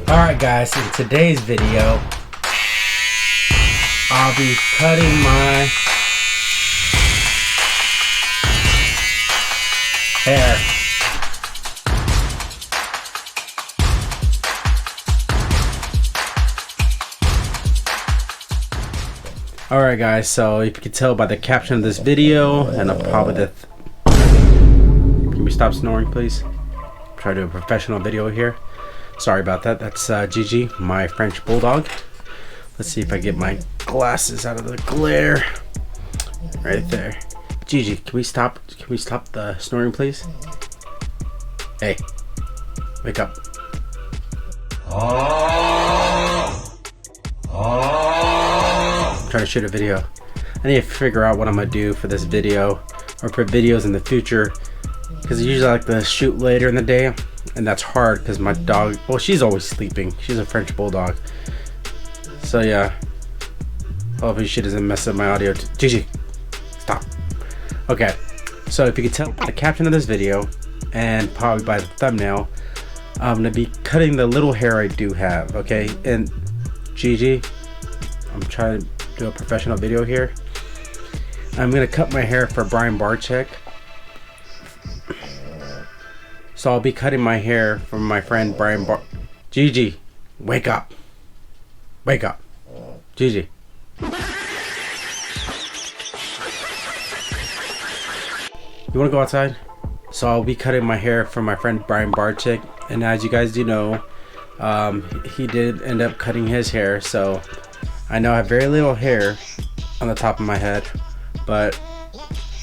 Alright guys, in today's video, I'll be cutting my hair. Alright guys, so if you can tell by the caption of this video, and probably the... Can we stop snoring please? Try to do a professional video here. Sorry about that. That's Gigi, my French bulldog. Let's see if I get my glasses out of the glare. Right there. Gigi, can we stop the snoring please? Hey, wake up. I'm trying to shoot a video. I need to figure out what I'm gonna do for this video or for videos in the future, because usually I like to shoot later in the day, and that's hard because my dog, well, she's always sleeping. She's a French bulldog. So yeah, hopefully she doesn't mess up my audio. Gigi, stop. Okay, so if you can tell by the caption of this video and probably by the thumbnail, I'm gonna be cutting the little hair I do have. Okay, and Gigi, I'm trying to do a professional video here. I'm gonna cut my hair for Barczyc. So I'll be cutting my hair from my friend Gigi, wake up. Wake up. Gigi. You wanna go outside? So I'll be cutting my hair from my friend Barczyc, and as you guys do know, he did end up cutting his hair, so I know I have very little hair on the top of my head, but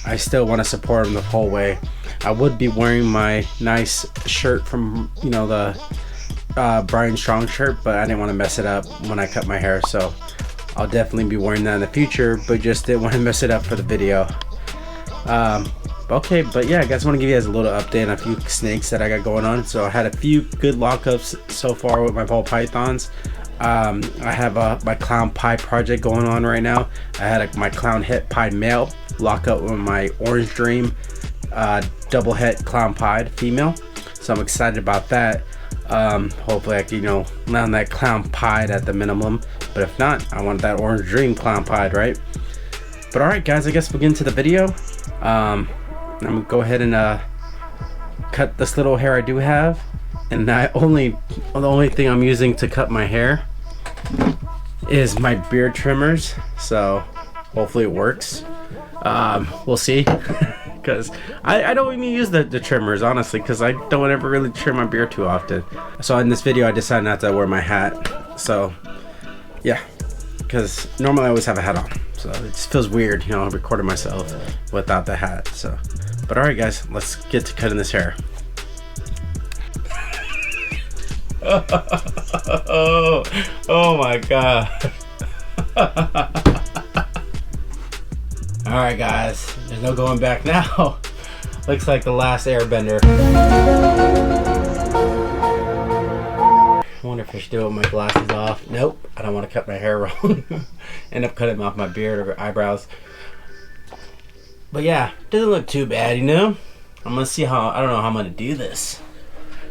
I still want to support him the whole way. I would be wearing my nice shirt from, you know, the Brian Strong shirt, but I didn't want to mess it up when I cut my hair, so I'll definitely be wearing that in the future, but just didn't want to mess it up for the video. Okay, but yeah, I guys want to give you guys a little update on a few snakes that I got going on. So I had a few good lockups so far with my ball pythons. I have my clown pie project going on right now. I had my clown het pie male lock up with my orange dream double het clown pied female, so I'm excited about that. Hopefully I can, you know, land that clown pied at the minimum, but if not, I want that orange dream clown pied, right? But all right guys, I guess we'll get into the video. I'm gonna go ahead and cut this little hair I do have, and the only thing I'm using to cut my hair is my beard trimmers, so hopefully it works. We'll see. Because I don't even use the trimmers, honestly, because I don't ever really trim my beard too often. So in this video I decided not to wear my hat, so yeah, because normally I always have a hat on, so it just feels weird, you know, recording myself without the hat. So but all right guys, let's get to cutting this hair. Oh my god. Alright guys, there's no going back now. Looks like the last airbender. I wonder if I should do it with my glasses off. Nope, I don't want to cut my hair wrong. End up cutting off my beard or eyebrows. But yeah, doesn't look too bad, you know? I'm gonna see how, I don't know how I'm gonna do this,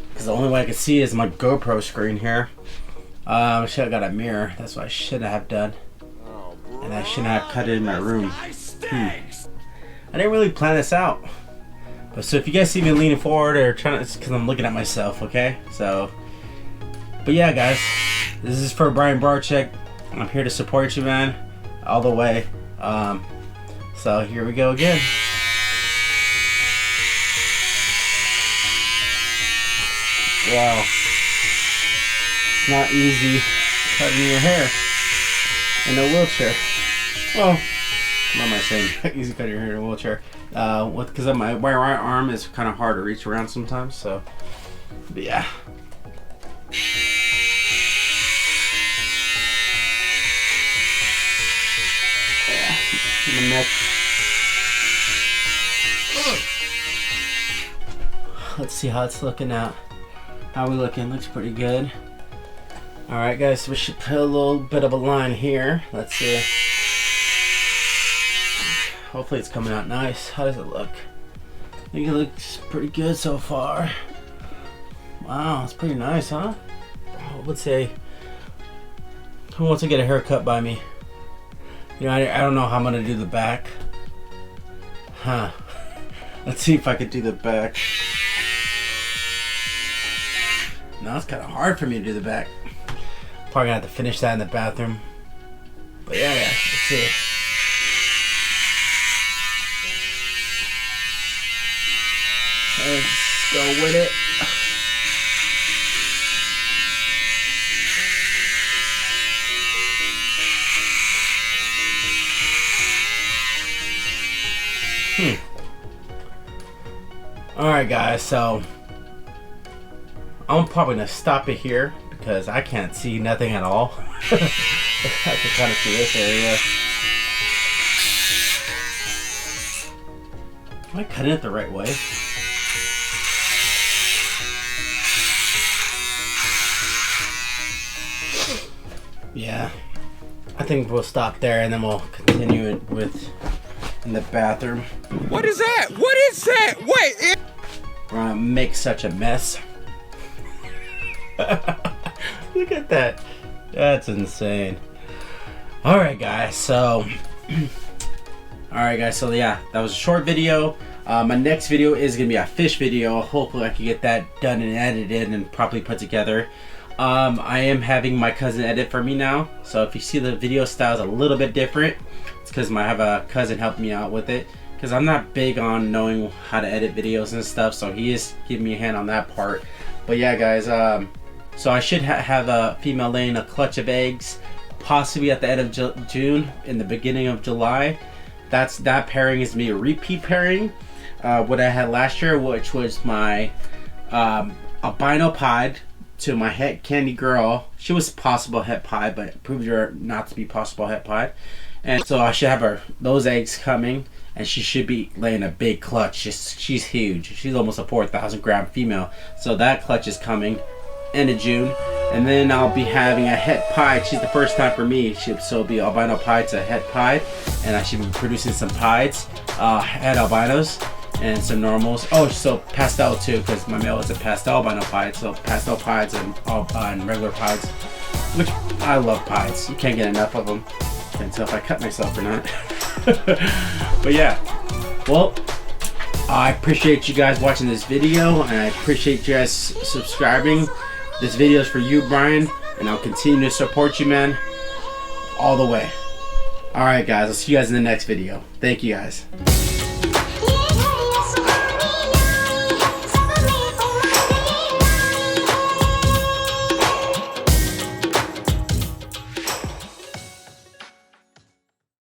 because the only way I can see is my GoPro screen here. I should have got a mirror. That's what I should have done. And I shouldn't have cut it in my room. I didn't really plan this out. But so if you guys see me leaning forward or trying to, it's because I'm looking at myself, okay? So, but yeah guys, this is for Barczyc. I'm here to support you, man, all the way. So here we go again. Wow, it's not easy cutting your hair in a wheelchair. Well, what am I saying? Easy cutting your hair in a wheelchair. Because my right arm is kind of hard to reach around sometimes. So, but yeah. Yeah, the neck. Let's see how it's looking out. How we looking? Looks pretty good. Alright guys, so we should put a little bit of a line here. Let's see. Hopefully it's coming out nice. How does it look? I think it looks pretty good so far. Wow, it's pretty nice, huh? let's say, who wants to get a haircut by me? You know, I don't know how I'm gonna do the back. Huh. Let's see if I could do the back. No, it's kind of hard for me to do the back. Probably gonna have to finish that in the bathroom. But yeah, let's see. Let's go with it. Alright guys, so I'm probably gonna stop it here because I can't see nothing at all. I can kind of see this area. Am I cutting it the right way? Yeah, I think we'll stop there and then we'll continue it with in the bathroom. What is that? What is that? Wait! We're gonna make such a mess. Look at that. That's insane. Alright guys, so yeah, that was a short video. My next video is gonna be a fish video. Hopefully I can get that done and edited and properly put together. I am having my cousin edit for me now, so if you see the video style is a little bit different, it's because I have a cousin helping me out with it, because I'm not big on knowing how to edit videos and stuff, so he is giving me a hand on that part. But yeah guys, so I should have a female laying a clutch of eggs possibly at the end of June, in the beginning of July. That pairing is me a repeat pairing. What I had last year, which was my albino pied to my het candy girl. She was possible het pied, but proved her not to be possible het pied. And so I should have those eggs coming, and she should be laying a big clutch. She's huge. She's almost a 4,000 gram female. So that clutch is coming end of June. And then I'll be having a het pied. She's the first time for me. So it'll be albino pied to het pied, and I should be producing some pieds, het albinos, and some normals. Oh, so pastel too, because my male is a pastel albino pied. So pastel pieds and regular pieds, which I love pieds. You can't get enough of them. Can't tell if I cut myself or not. But yeah, well, I appreciate you guys watching this video, and I appreciate you guys subscribing. This video is for you, Brian, and I'll continue to support you, man, all the way. Alright guys, I'll see you guys in the next video. Thank you guys.